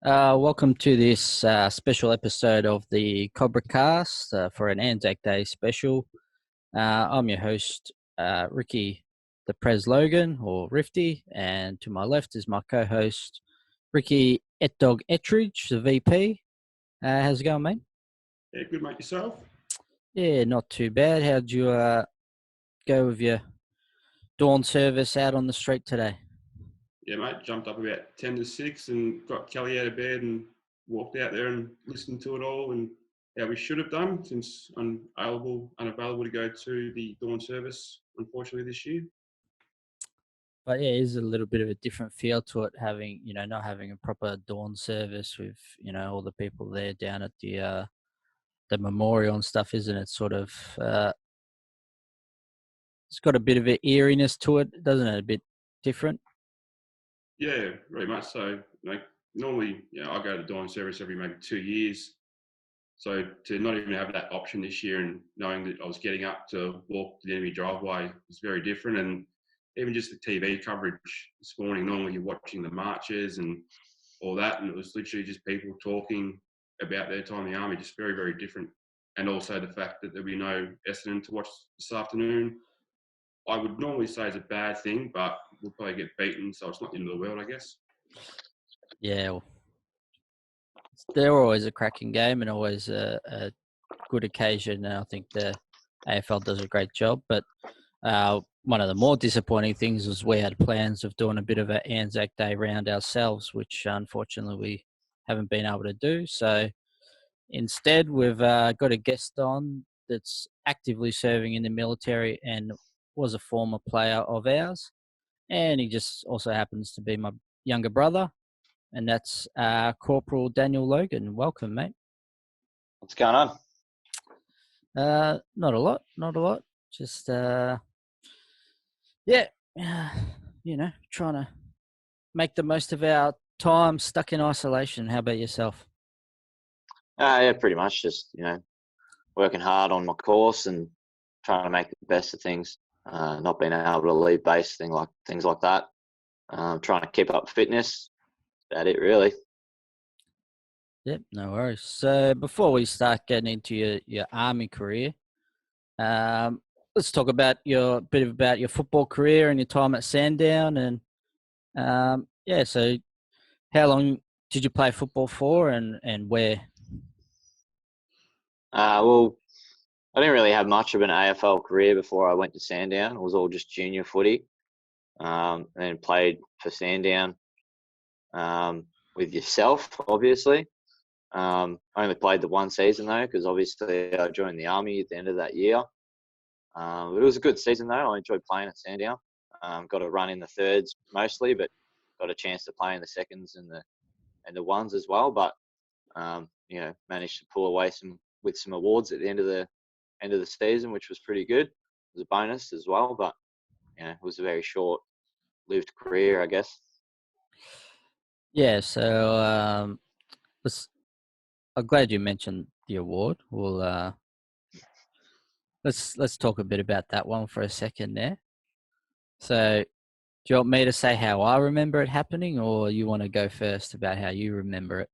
Welcome to this special episode of the CobraCast for an Anzac Day special. I'm your host, Ricky the Prez Logan, or Rifty, and to my left is my co-host, Ricky Etdog Ettridge, the VP. How's it going, mate? Yeah, good, mate. Yourself? Yeah, not too bad. How'd you go with your dawn service out on the street today? Yeah, mate. Jumped up about 10 to 6 and got Kelly out of bed and walked out there and listened to it all and how we should have done since I'm unavailable to go to the dawn service, unfortunately, this year. But yeah, it is a little bit of a different feel to it having, not having a proper dawn service with, all the people there down at the memorial and stuff, isn't it? Sort of, it's got a bit of an eeriness to it, doesn't it? A bit different. Yeah, very much so. Normally, I go to dawn service every maybe 2 years. So to not even have that option this year and knowing that I was getting up to walk to the enemy driveway was very different. And even just the TV coverage this morning, normally you're watching the marches and all that, and it was literally just people talking about their time in the army, just very, very different. And also the fact that there'll be no Essendon to watch this afternoon, I would normally say is a bad thing, but we'll probably get beaten, so it's not the end of the world, I guess. Yeah, well, they're always a cracking game and always a good occasion. And I think the AFL does a great job. But one of the more disappointing things was we had plans of doing a bit of an Anzac Day round ourselves, which unfortunately we haven't been able to do. So instead, we've got a guest on that's actively serving in the military and was a former player of ours. And he just also happens to be my younger brother. And that's Corporal Daniel Logan. Welcome, mate. What's going on? Not a lot. Just, trying to make the most of our time stuck in isolation. How about yourself? Yeah, pretty much just, working hard on my course and trying to make the best of things. Not being able to leave base, things like that. Trying to keep up fitness. About it, really. Yep, no worries. So before we start getting into your army career, let's talk about your football career and your time at Sandown. And so how long did you play football for, and where? Well, I didn't really have much of an AFL career before I went to Sandown. It was all just junior footy. And then played for Sandown with yourself, obviously. I only played the one season though, because obviously I joined the army at the end of that year. But it was a good season though. I enjoyed playing at Sandown. Got a run in the thirds mostly, but got a chance to play in the seconds and the ones as well. But managed to pull away some awards at the end of the season, which was pretty good. It was a bonus as well, but it was a very short-lived career, I guess. Yeah, so I'm glad you mentioned the award. We'll let's talk a bit about that one for a second there. So, do you want me to say how I remember it happening, or you want to go first about how you remember it?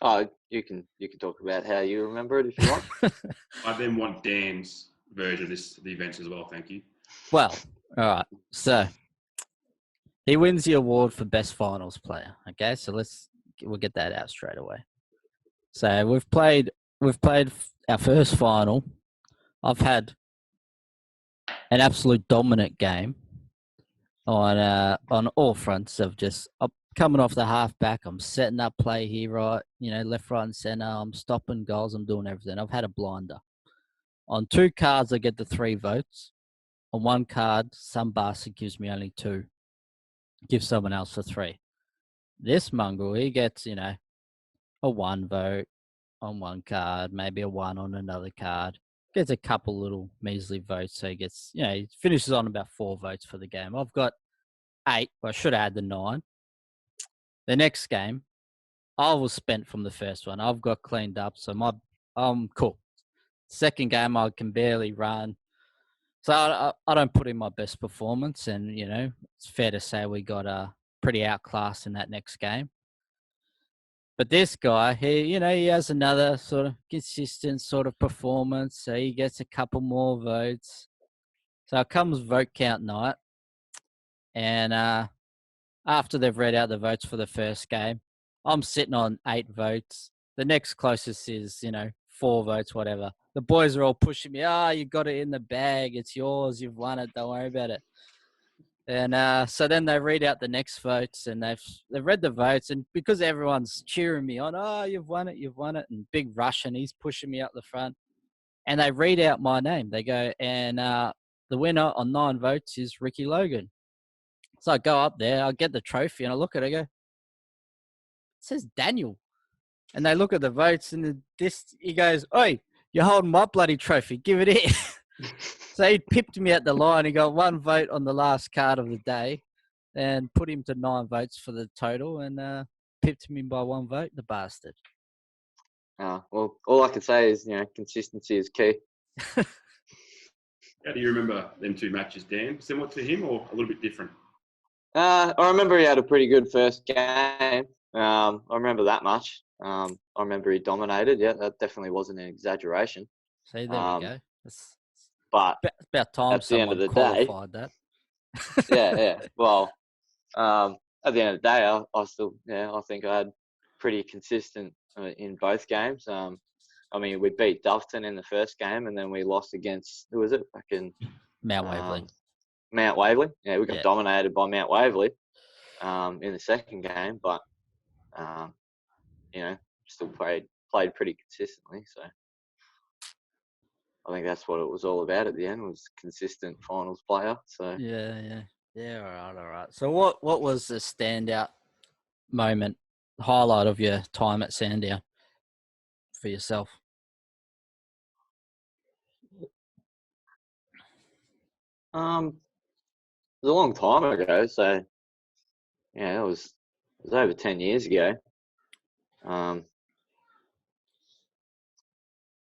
Oh, you can talk about how you remember it if you want. I then want Dan's version of the events as well, thank you. Well, all right. So he wins the award for best finals player. Okay, so we'll get that out straight away. So we've played our first final. I've had an absolute dominant game on all fronts of just coming off the halfback. I'm setting up play here, right? Left, right, and center. I'm stopping goals. I'm doing everything. I've had a blinder. On 2 cards, I get the 3 votes. On 1 card, some bastard gives me only 2. Gives someone else the 3. This mongrel, he gets, a 1 vote on 1 card, maybe a 1 on another card. Gets a couple little measly votes, so he gets, he finishes on about 4 votes for the game. I've got 8. Well, I should add the 9. The next game, I was spent from the first one. I've got cleaned up, so I'm cool. Second game, I can barely run. So I don't put in my best performance, and, it's fair to say we got pretty outclassed in that next game. But this guy, he has another sort of consistent sort of performance. So he gets a couple more votes. So it comes vote count night. And after they've read out the votes for the first game, I'm sitting on 8 votes. The next closest is, 4 votes, whatever. The boys are all pushing me. You got it in the bag. It's yours. You've won it. Don't worry about it. And so then they read out the next votes, and they've read the votes, and because everyone's cheering me on, you've won it, and Big Russian, he's pushing me up the front, and they read out my name. They go, and the winner on 9 votes is Ricky Logan. So I go up there, I get the trophy, and I look at it, I go, it says Daniel. And they look at the votes, and he goes, "Oi, you're holding my bloody trophy. Give it here." So he pipped me at the line. He got 1 vote on the last card of the day and put him to 9 votes for the total, and pipped me by 1 vote, the bastard. Well, all I can say is, consistency is key. How do you remember them 2 matches, Dan? Similar to him or a little bit different? I remember he had a pretty good first game. I remember that much. I remember he dominated. Yeah, that definitely wasn't an exaggeration. See, there we go. But it's about time at the end of the qualified day, that. yeah. Well, at the end of the day, I still, I think I had pretty consistent in both games. We beat Doveton in the first game, and then we lost against, who was it? Fucking Mount Waverley. Mount Waverley. Yeah, we got dominated by Mount Waverley in the second game, but still played pretty consistently. So I think that's what it was all about at the end, was consistent finals player. So Yeah. All right. So what was the standout moment, highlight of your time at Sandown for yourself? it was a long time ago. So it was over 10 years ago.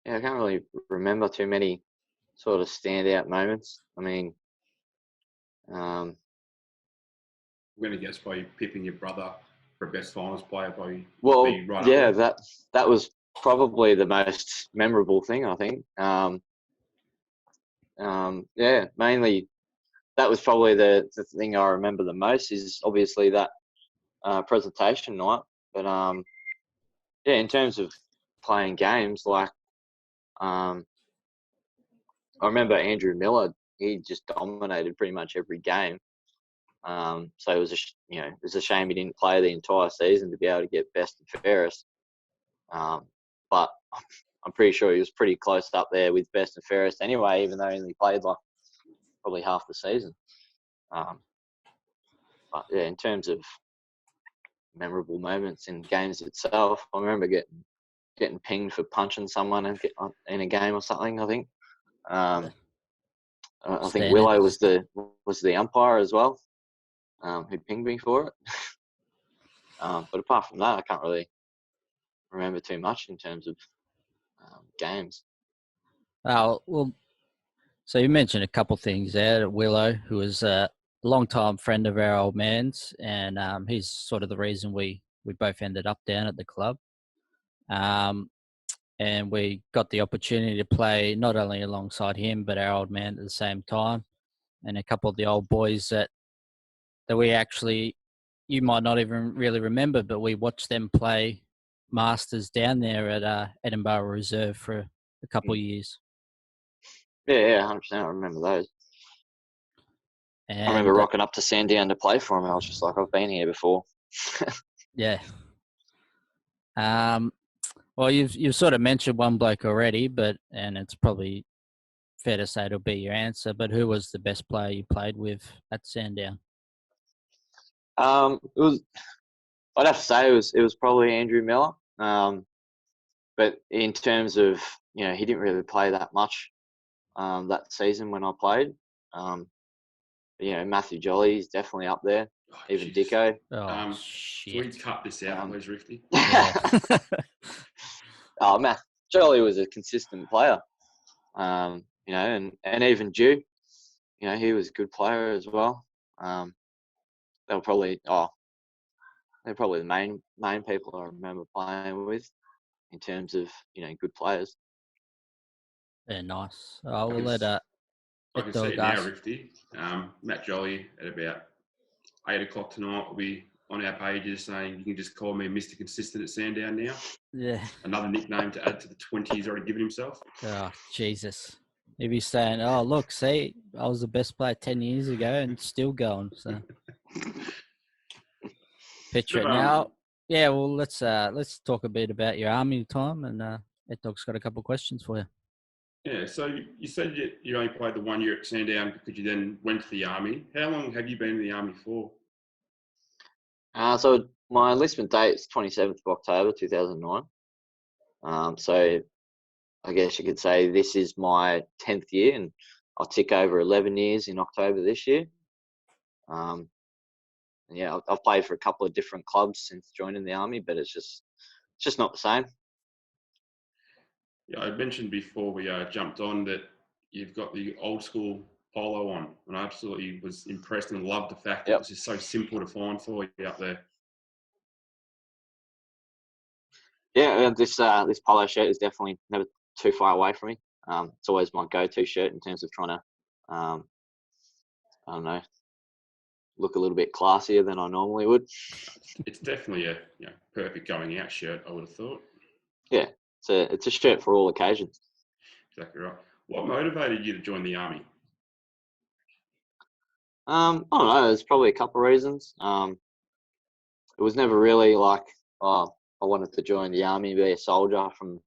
I can't really remember too many sort of standout moments. I'm going to guess by pipping your brother for best finals player. That was probably the most memorable thing, I think. Mainly that was probably the thing I remember the most, is obviously that presentation night. But in terms of playing games, like I remember Andrew Miller, he just dominated pretty much every game. So it was it was a shame he didn't play the entire season to be able to get best and fairest. But I'm pretty sure he was pretty close up there with best and fairest anyway, even though he only played like probably half the season. But in terms of memorable moments in games itself, I remember getting pinged for punching someone in a game or something. I think. I think Willow was the umpire as well, who pinged me for it. But apart from that, I can't really remember too much in terms of games. Oh, well, so you mentioned a couple things there. Willow, who was a long-time friend of our old man's, and he's sort of the reason we both ended up down at the club. And we got the opportunity to play not only alongside him, but our old man at the same time, and a couple of the old boys that we actually, you might not even really remember, but we watched them play Masters down there at Edinburgh Reserve for a couple of years. Yeah, 100%. I remember those. And I remember rocking up to Sandown to play for him. I was just like, I've been here before. Yeah. Well, you've sort of mentioned one bloke already, and it's probably fair to say it'll be your answer. But who was the best player you played with at Sandown? I'd have to say it was probably Andrew Miller. But in terms of, he didn't really play that much that season when I played. Matthew Jolly is definitely up there. Even Jesus. Dicko. Can we cut this out, please, Rifty? Yeah. Matt Jolly was a consistent player. And even Dew, he was a good player as well. They were probably they're probably the main people I remember playing with in terms of, good players. Yeah, nice. I I will can, let I can see Dog it now, ask. Rifty. Matt Jolly at about 8 o'clock tonight will be on our pages saying you can just call me Mr. Consistent at Sandown now. Yeah. Another nickname to add to the 20 he's already given himself. Oh, Jesus. If he's saying, oh, look, see, I was the best player 10 years ago and still going. So picture it now. Yeah, well, let's talk a bit about your army time, and Dog's got a couple of questions for you. Yeah, so you said you only played the 1 year at Sandown because you then went to the army. How long have you been in the army for? So my enlistment date is 27th of October 2009. So I guess you could say this is my 10th year, and I'll tick over 11 years in October this year. Yeah, I've played for a couple of different clubs since joining the army, but it's just not the same. Yeah, I mentioned before we jumped on that you've got the old school polo on, and I absolutely was impressed and loved the fact that it was just so simple to find for you up there. Yeah, this polo shirt is definitely never too far away from me. It's always my go-to shirt in terms of trying to, I don't know, look a little bit classier than I normally would. It's definitely a perfect going out shirt, I would have thought. Yeah, it's a shirt for all occasions. Exactly right. What motivated you to join the army? I don't know. There's probably a couple of reasons. It was never really like, oh, I wanted to join the army and be a soldier from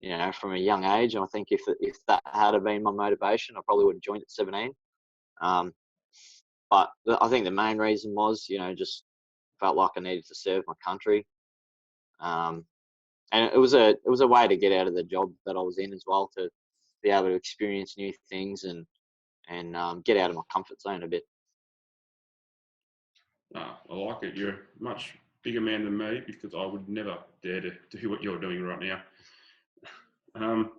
a young age. And I think if that had been my motivation, I probably would have joined at 17. But I think the main reason was, just felt like I needed to serve my country. And it was a way to get out of the job that I was in as well, to be able to experience new things and get out of my comfort zone a bit. I like it. You're a much bigger man than me because I would never dare to do what you're doing right now.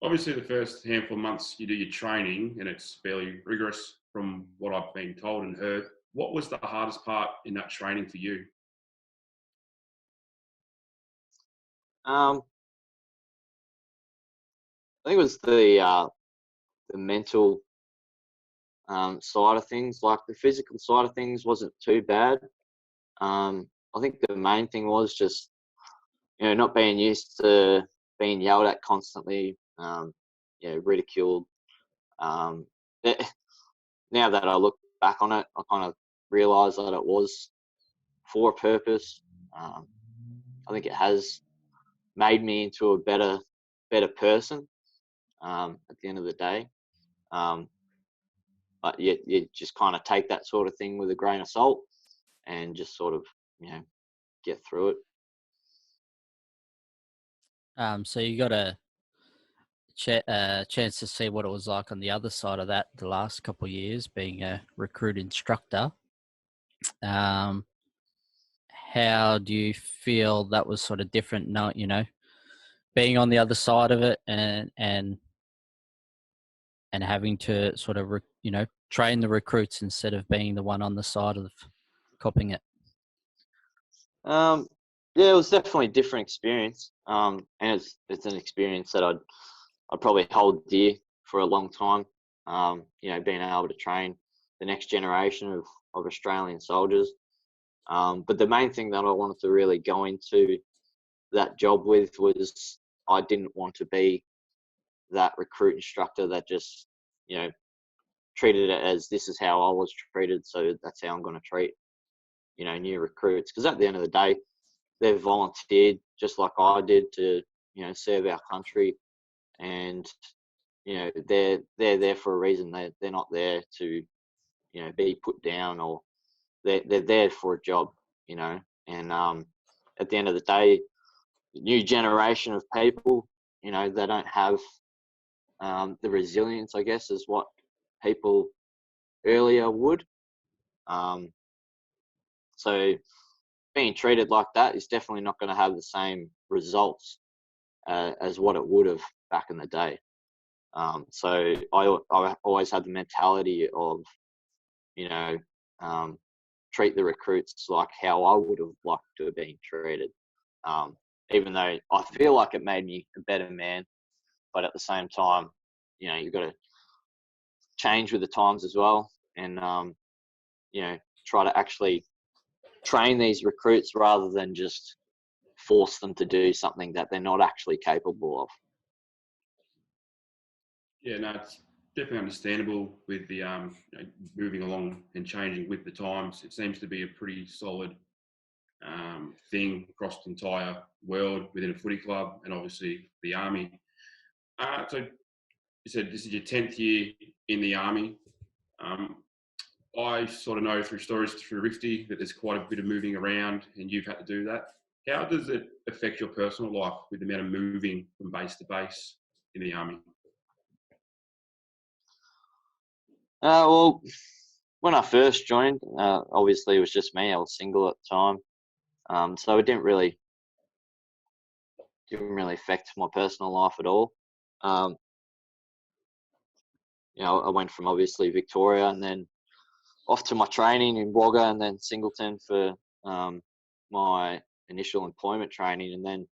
Obviously, the first handful of months you do your training and it's fairly rigorous from what I've been told and heard. What was the hardest part in that training for you? I think it was the mental side of things. Like the physical side of things wasn't too bad. I think the main thing was just, not being used to being yelled at constantly, ridiculed. Now that I look back on it, I kind of realise that it was for a purpose. I think it has made me into a better person at the end of the day. But you just kind of take that sort of thing with a grain of salt and just sort of, get through it. So you got a chance to see what it was like on the other side of that the last couple of years, being a recruit instructor. How do you feel that was sort of different? Not, being on the other side of it and having to sort of train the recruits instead of being the one on the side of copying it. Yeah, it was definitely a different experience. And it's an experience that I'd probably hold dear for a long time. Being able to train the next generation of Australian soldiers. But the main thing that I wanted to really go into that job with was I didn't want to be that recruit instructor that just, treated it as this is how I was treated, so that's how I'm going to treat, new recruits. Because at the end of the day, they've volunteered just like I did to, serve our country, and they're there for a reason. They're not there to, be put down, or they're there for a job, and at the end of the day, the new generation of people, they don't have the resilience, I guess, as what people earlier would. So being treated like that is definitely not going to have the same results as what it would have back in the day. So I always had the mentality of, treat the recruits like how I would have liked to have been treated. Even though I feel like it made me a better man, but at the same time, you've got to change with the times as well, and try to actually train these recruits rather than just force them to do something that they're not actually capable of. Yeah, no, it's definitely understandable with the moving along and changing with the times. It seems to be a pretty solid thing across the entire world within a footy club and obviously the Army. So you said this is your 10th year in the Army. I sort of know through stories through Rifty that there's quite a bit of moving around and you've had to do that. How does it affect your personal life with the amount of moving from base to base in the Army? Well, when I first joined, obviously it was just me. I was single at the time, so it didn't really affect my personal life at all. I went from obviously Victoria and then off to my training in Wagga and then Singleton for my initial employment training, and then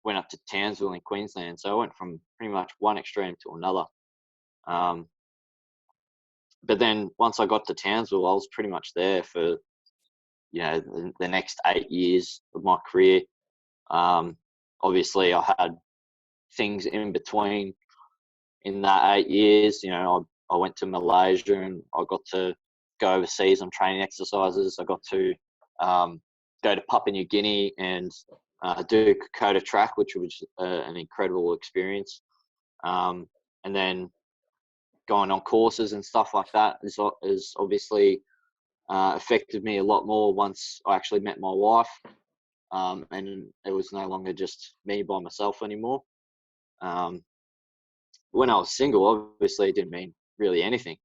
went up to Townsville in Queensland. So I went from pretty much one extreme to another. But then once I got to Townsville, I was pretty much there for the next 8 years of my career. Obviously, I had things in between in that 8 years. I went to Malaysia and I got to go overseas on training exercises. I got to go to Papua New Guinea and do Kokoda track, which was an incredible experience. And then going on courses and stuff like that is obviously affected me a lot more once I actually met my wife. And it was no longer just me by myself anymore. When I was single, obviously it didn't mean really anything.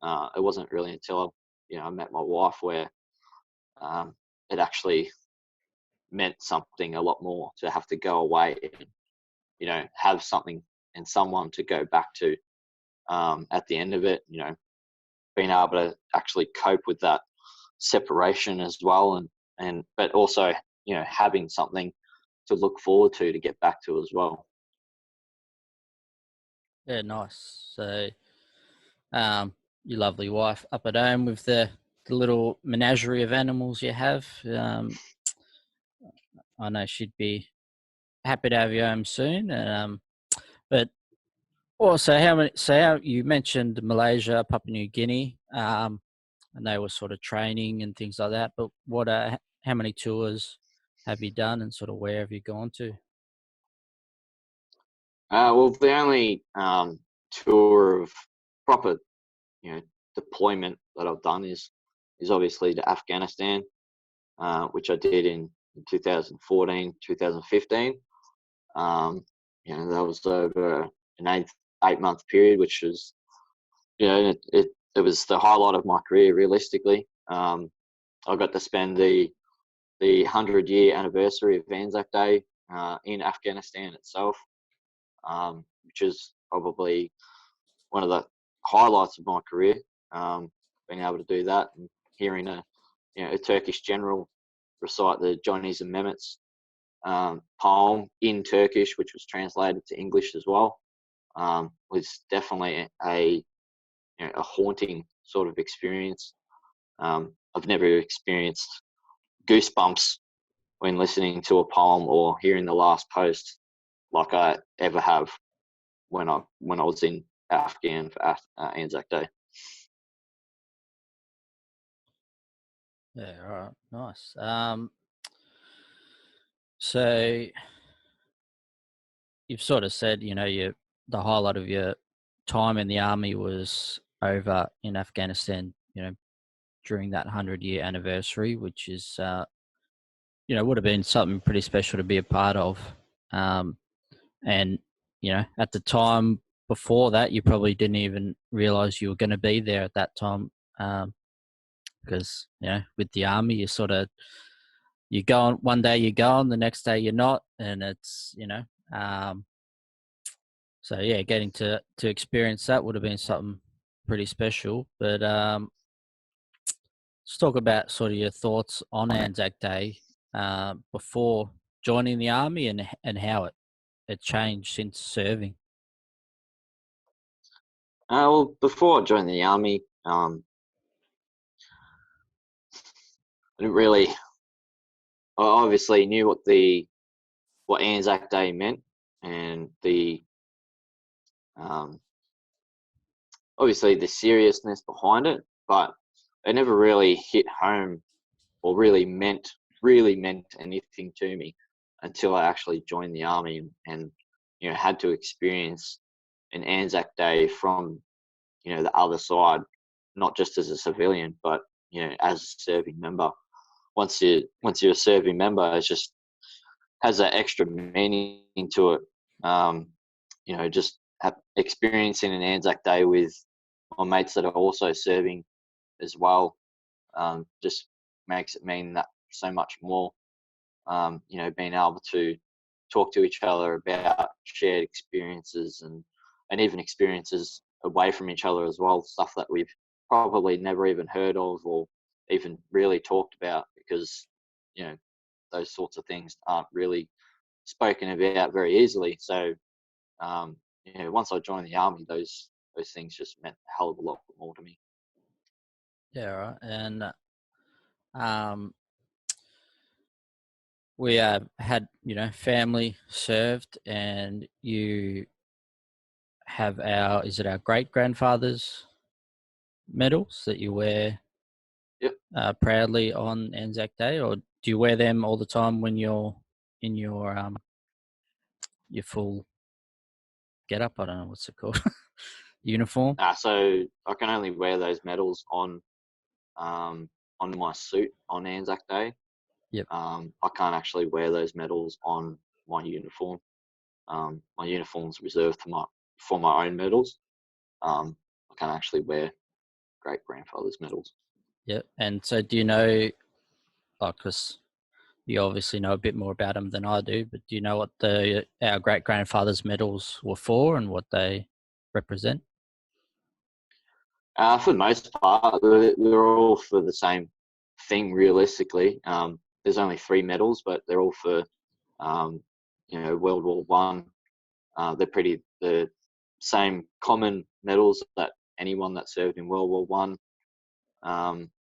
It wasn't really until I met my wife where it actually meant something a lot more to have to go away and have something and someone to go back to at the end of it. Being able to actually cope with that separation as well, but also having something to look forward to get back to as well. Yeah, nice. So, your lovely wife up at home with the little menagerie of animals you have. I know she'd be happy to have you home soon. But also, how you mentioned Malaysia, Papua New Guinea, and they were sort of training and things like that. But how many tours have you done, and sort of where have you gone to? Well, the only tour of proper, deployment that I've done is obviously to Afghanistan, which I did in 2014, 2015. That was over an 8-month period, which was, it was the highlight of my career, realistically. I got to spend the 100-year anniversary of Anzac Day in Afghanistan itself, which is probably one of the highlights of my career, being able to do that and hearing a Turkish general recite the Johnnies and Mehmets poem in Turkish, which was translated to English as well, was definitely a haunting sort of experience. I've never experienced goosebumps when listening to a poem or hearing the last post like I ever have when I was in Afghan for Anzac Day. Yeah, all right, nice. So you've sort of said, the highlight of your time in the Army was over in Afghanistan, during that 100-year anniversary, which is, would have been something pretty special to be a part of. And, at the time before that, you probably didn't even realize you were going to be there at that time. Because, with the Army, you go on, one day you're going, the next day you're not. And it's, so yeah, getting to experience that would have been something pretty special. But let's talk about sort of your thoughts on Anzac Day before joining the army and how it changed since serving. Well, before I joined the army, I didn't really. I obviously knew what Anzac Day meant, and um, obviously the seriousness behind it, but it never really hit home or really meant anything to me until I actually joined the army and had to experience an Anzac Day from the other side, not just as a civilian, but as a serving member. Once you're a serving member, it just has that extra meaning to it. Just experiencing an Anzac Day with my mates that are also serving as well, just makes it mean that so much more. Being able to talk to each other about shared experiences and even experiences away from each other as well, stuff that we've probably never even heard of or even really talked about, because those sorts of things aren't really spoken about very easily. So once I joined the army, those things just meant a hell of a lot more to me. Yeah, right. And we had family served, and you have our great grandfather's medals that you wear Yep. proudly on Anzac Day, or do you wear them all the time when you're in your full get up? I don't know what's it called. Uniform. So I can only wear those medals on my suit on Anzac Day. Yep. I can't actually wear those medals on my uniform. My uniform's reserved for my own medals. I can't actually wear great grandfather's medals. Yep. And so, do you know? Because you obviously know a bit more about them than I do, but do you know what our great grandfather's medals were for and what they represent? For the most part, they're all for the same thing. Realistically, there's only 3 medals, but they're all for World War One. They're the same common medals that anyone that served in World War One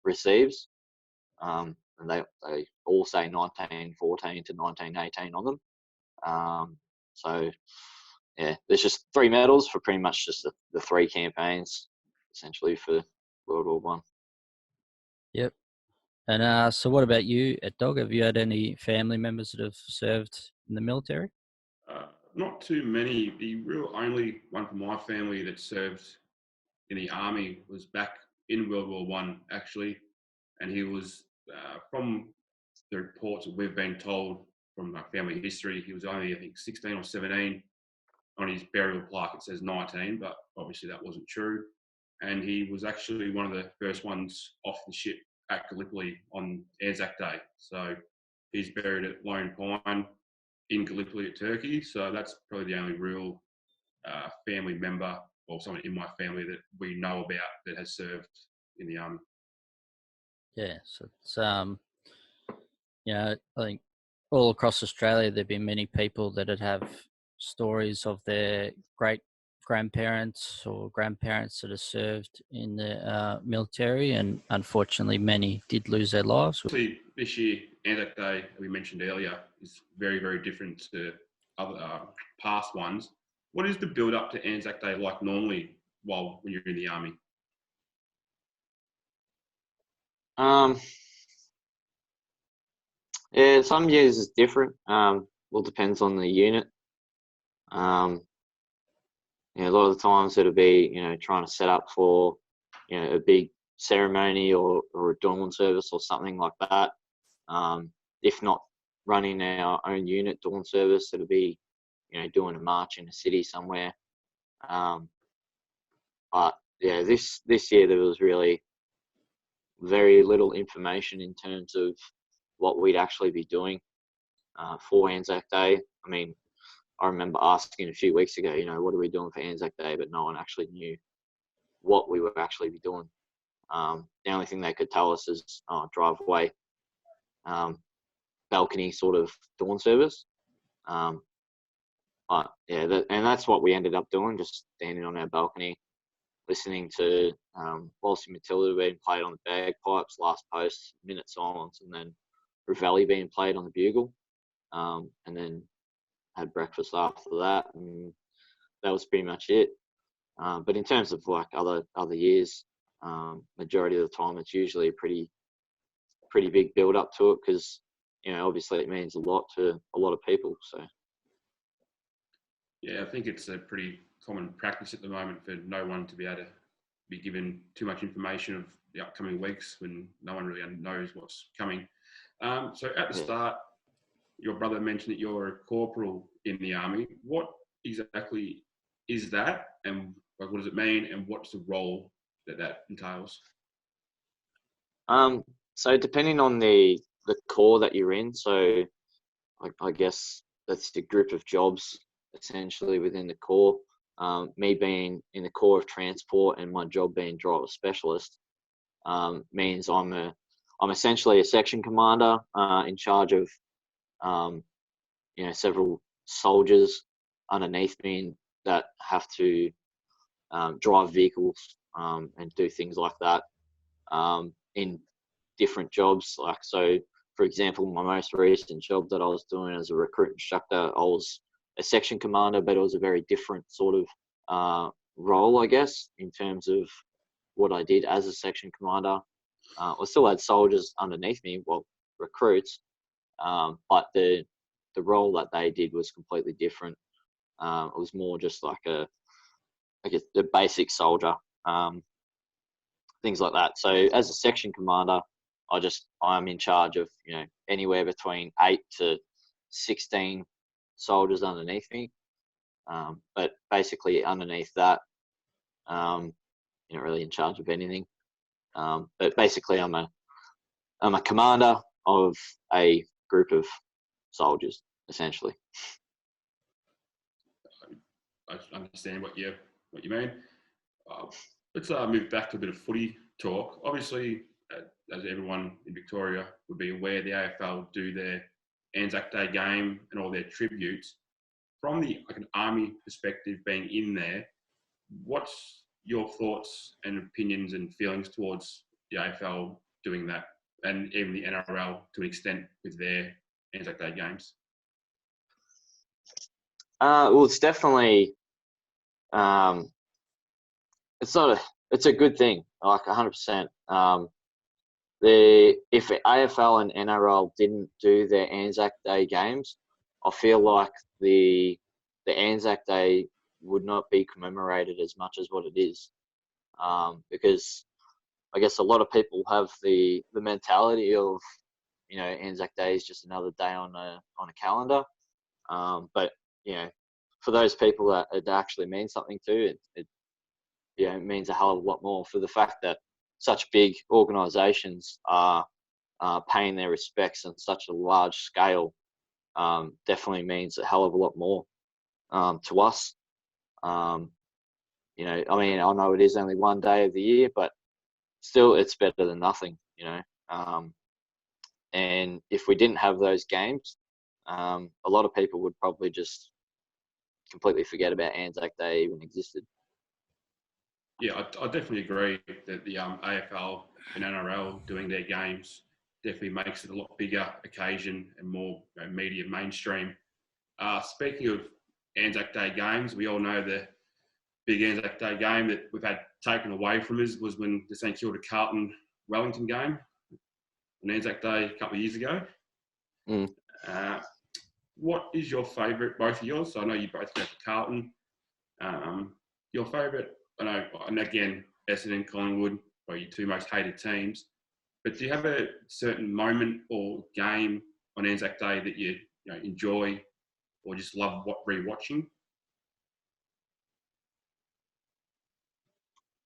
receives, and they all say 1914 to 1918 on them. So yeah, there's just 3 medals for pretty much just the 3 campaigns, essentially, for World War One. Yep. And so what about you at Dog? Have you had any family members that have served in the military? Not too many. The real only one from my family that served in the army was back in World War One, actually, and he was from the reports that we've been told from my family history. He was only, I think, 16 or 17. On his burial plaque, it says 19, but obviously that wasn't true. And he was actually one of the first ones off the ship at Gallipoli on Anzac Day. So he's buried at Lone Pine in Gallipoli at Turkey. So that's probably the only real family member or someone in my family that we know about that has served in the army. Yeah, so it's I think all across Australia there've been many people that have stories of their great grandparents or grandparents that have served in the military, and unfortunately many did lose their lives. Obviously, this year, Anzac Day, we mentioned earlier, is very, very different to other past ones. What is the build up to Anzac Day like normally when you're in the army? Yeah, some years is different. Well, depends on the unit. A lot of the times it'll be trying to set up for a big ceremony or a dawn service or something like that. If not running our own unit dawn service, it'll be doing a march in a city somewhere. But yeah, this year there was really very little information in terms of what we'd actually be doing for Anzac Day. I mean, I remember asking a few weeks ago, what are we doing for Anzac Day? But no one actually knew what we would actually be doing. The only thing they could tell us is driveway, balcony sort of dawn service. But yeah, and that's what we ended up doing, just standing on our balcony, listening to Waltzing Matilda being played on the bagpipes, last post, minute silence, and then Ravelli being played on the bugle, and then had breakfast after that, and that was pretty much it. But in terms of like other years, majority of the time it's usually a pretty big build up to it, because obviously it means a lot to a lot of people. So yeah, I think it's a pretty common practice at the moment for no one to be able to be given too much information of the upcoming weeks when no one really knows what's coming. So at the start, your brother mentioned that you're a corporal in the army. What exactly is that, and what does it mean, and what's the role that entails? So depending on the corps that you're in, so I guess that's the group of jobs essentially within the corps. Me being in the Corps of Transport and my job being driver specialist means I'm essentially a section commander in charge of several soldiers underneath me that have to drive vehicles and do things like that in different jobs. Like, so for example, my most recent job that I was doing as a recruit instructor, I was a section commander, but it was a very different sort of role, I guess, in terms of what I did as a section commander. I still had soldiers underneath me, well, recruits, but the role that they did was completely different. It was more just like a basic soldier, things like that. So as a section commander, I'm in charge of anywhere between 8 to 16 soldiers underneath me, but basically underneath that, you're not really in charge of anything. But basically, I'm a commander of a group of soldiers, essentially. I understand what you mean. Let's move back to a bit of footy talk. Obviously, as everyone in Victoria would be aware, the AFL do their Anzac Day game and all their tributes. From an army perspective, being in there, what's your thoughts and opinions and feelings towards the AFL doing that, and even the NRL to an extent with their Anzac Day games? Well, it's definitely it's a good thing, like 100%. If AFL and NRL didn't do their Anzac Day games, I feel like the Anzac Day would not be commemorated as much as what it is, because I guess a lot of people have the mentality of Anzac Day is just another day on a calendar, but for those people that it actually means something to, it means a hell of a lot more. For the fact that such big organisations are paying their respects on such a large scale, definitely means a hell of a lot more to us. I know it is only one day of the year, but still, it's better than nothing. And if we didn't have those games, a lot of people would probably just completely forget about Anzac Day even existed. Yeah, I definitely agree that the AFL and NRL doing their games definitely makes it a lot bigger occasion and more media mainstream. Speaking of Anzac Day games, we all know the big Anzac Day game that we've had taken away from us was when the St Kilda Carlton Wellington game on Anzac Day a couple of years ago. What is your favourite, both of yours? So I know you both go to Carlton. Your favourite, I know, and again, Essendon, Collingwood are your two most hated teams. But do you have a certain moment or game on Anzac Day that you enjoy or just love rewatching?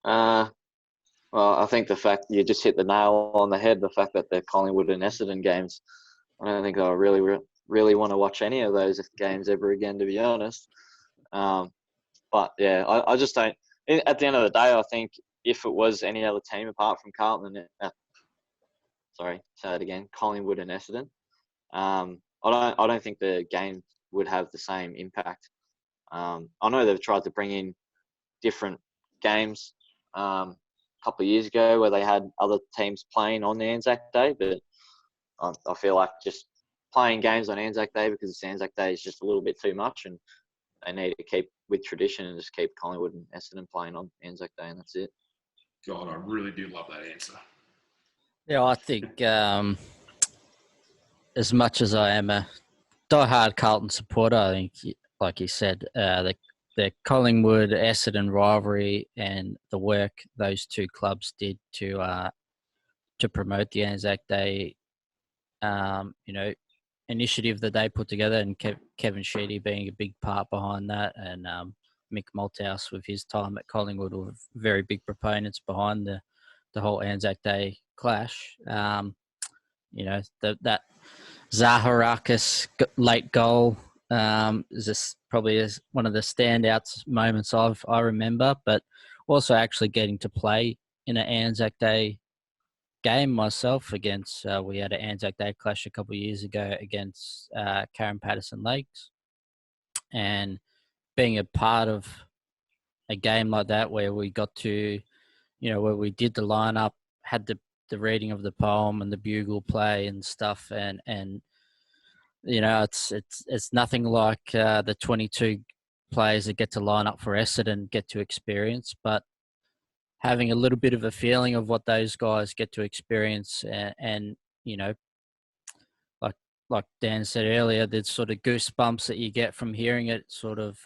Well, I think the fact you just hit the nail on the head, the fact that they're Collingwood and Essendon games, I don't think I really want to watch any of those games ever again, to be honest. But yeah, I just don't. At the end of the day, I think if it was any other team apart from Carlton and sorry, say it again, Collingwood and Essendon, I don't think the game would have the same impact. I know they've tried to bring in different games a couple of years ago where they had other teams playing on the Anzac Day, but I feel like just playing games on Anzac Day because it's Anzac Day is just a little bit too much, and they need to keep with tradition and just keep Collingwood and Essendon playing on Anzac Day, and that's it. God, I really do love that answer. Yeah, I think as much as I am a diehard Carlton supporter, I think, like you said, the Collingwood Essendon rivalry and the work those two clubs did to promote the Anzac Day, initiative that they put together, and Kevin Sheedy being a big part behind that, and Mick Malthouse with his time at Collingwood were very big proponents behind the whole Anzac Day clash. That Zaharakis late goal is probably one of the standouts moments I remember, but also actually getting to play in an Anzac Day game myself against, we had an Anzac Day clash a couple of years ago against Karen Patterson Lakes, and being a part of a game like that where we got to, where we did the lineup, had the reading of the poem and the bugle play and stuff, and it's nothing like the 22 players that get to line up for Essendon get to experience, but having a little bit of a feeling of what those guys get to experience, and like Dan said earlier, there's sort of goosebumps that you get from hearing it. Sort of,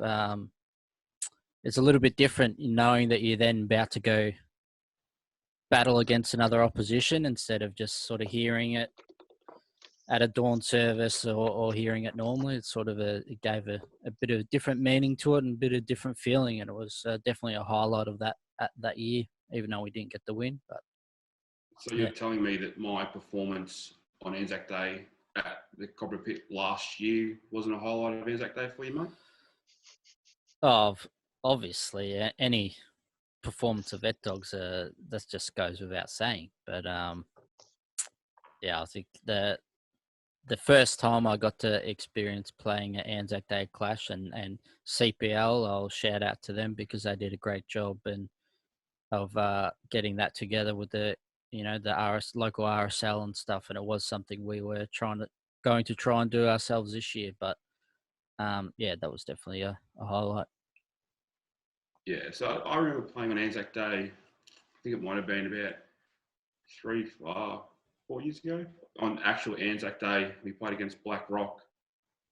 it's a little bit different in knowing that you're then about to go battle against another opposition instead of just sort of hearing it at a dawn service or hearing it normally. It's sort of it gave a bit of different meaning to it and a bit of different feeling, and it was definitely a highlight of that year, even though we didn't get the win. But so you're telling me that my performance on Anzac Day at the Cobra Pit last year wasn't a highlight of Anzac Day for you, mate? Obviously, any performance of Vet Dogs, that just goes without saying. But I think the first time I got to experience playing at Anzac Day Clash and CPL, I'll shout out to them because they did a great job of getting that together with the local RSL and stuff, and it was something we were going to try and do ourselves this year. But that was definitely a highlight. Yeah, so I remember playing on Anzac Day. I think it might have been about 4 years ago. On actual Anzac Day, we played against Black Rock,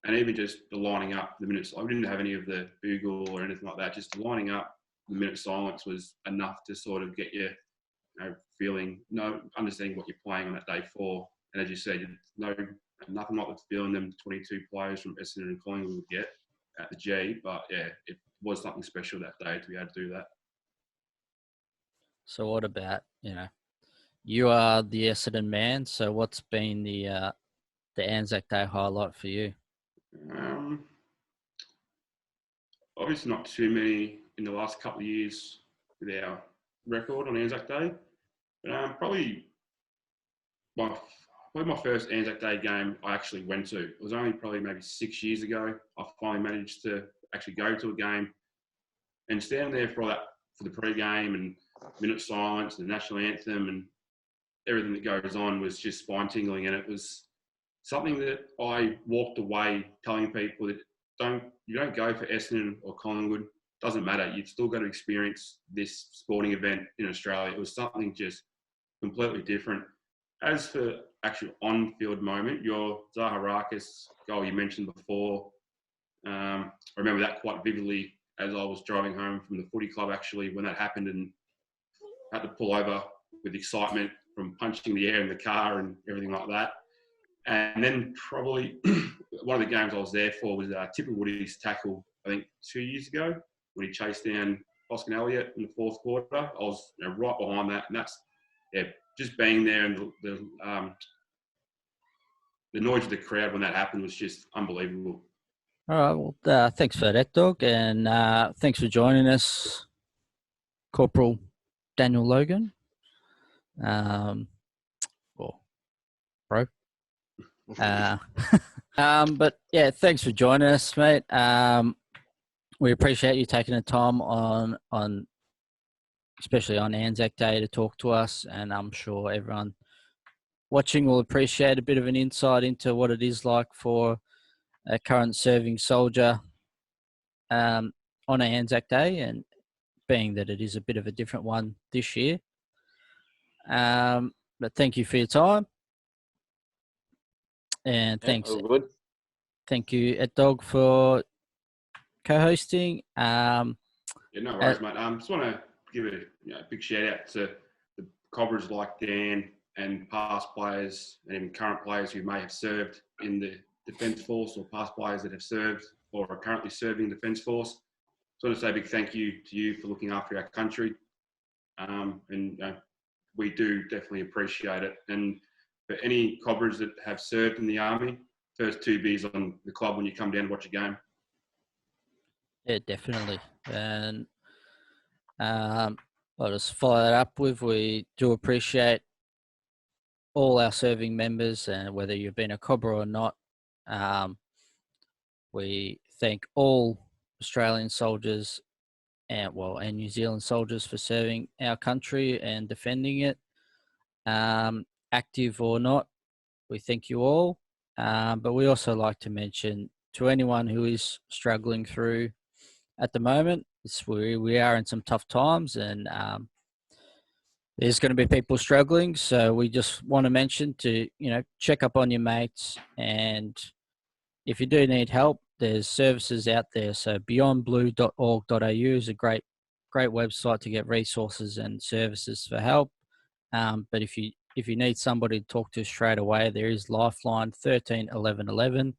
and even just the lining up, the minutes. I didn't have any of the bugle or anything like that. Just the lining up, the minute silence was enough to sort of get you, understanding what you're playing on that day for. And as you said, nothing like the feeling them 22 players from Essendon and Collingwood would get at the G. But yeah, it was something special that day to be able to do that. So what about, you are the Essendon man, so what's been the Anzac Day highlight for you? Obviously not too many in the last couple of years with our record on Anzac Day, but probably my first Anzac Day game I actually went to. It was only probably maybe 6 years ago. I finally managed to actually go to a game and stand there for the pre-game and minute silence and the national anthem and everything that goes on was just spine tingling, and it was something that I walked away telling people that you don't go for Essendon or Collingwood, doesn't matter. You've still got to experience this sporting event in Australia. It was something just completely different. As for actual on-field moment, your Zaharakis goal you mentioned before, I remember that quite vividly as I was driving home from the footy club actually when that happened, and had to pull over with excitement from punching the air in the car and everything like that. And then probably one of the games I was there for was Tipper Woody's tackle, I think 2 years ago, when he chased down Hoskin Elliott in the fourth quarter. I was right behind that, and that's just being there, and the noise of the crowd when that happened was just unbelievable. All right, well, thanks for that, Dog, and thanks for joining us, Corporal Daniel Logan. Well, bro. But yeah, thanks for joining us, mate. We appreciate you taking the time on especially on Anzac Day to talk to us, and I'm sure everyone watching will appreciate a bit of an insight into what it is like for a current serving soldier on an Anzac Day, and being that it is a bit of a different one this year. But thank you for your time. And thanks. All good. Thank you, Ed Dog, for co-hosting. Yeah, no worries, mate. Just want to give a big shout out to the Cobras like Dan and past players and even current players who may have served in the Defence Force, or past players that have served or are currently serving the Defence Force. Just want to say a big thank you to you for looking after our country. We do definitely appreciate it. And for any Cobras that have served in the Army, first 2 beers on the club when you come down to watch a game. Yeah, definitely. And I'll just follow that up with, we do appreciate all our serving members, and whether you've been a Cobra or not. We thank all Australian soldiers and New Zealand soldiers for serving our country and defending it. Active or not, we thank you all. But we also like to mention to anyone who is struggling through at the moment, we are in some tough times, and there's going to be people struggling. So we just want to mention to, check up on your mates, and if you do need help, there's services out there. So beyondblue.org.au is a great website to get resources and services for help. But if you need somebody to talk to straight away, there is Lifeline 13 11 11.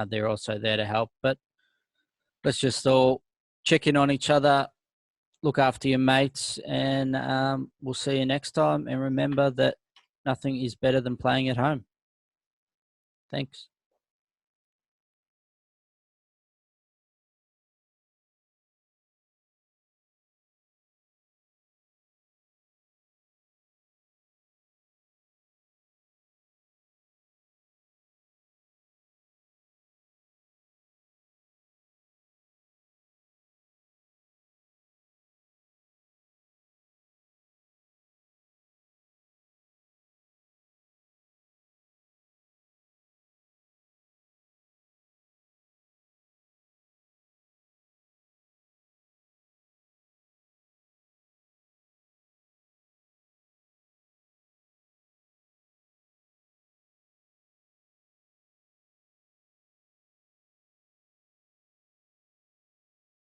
They're also there to help. But let's just all check in on each other, look after your mates, and we'll see you next time. And remember that nothing is better than playing at home. Thanks.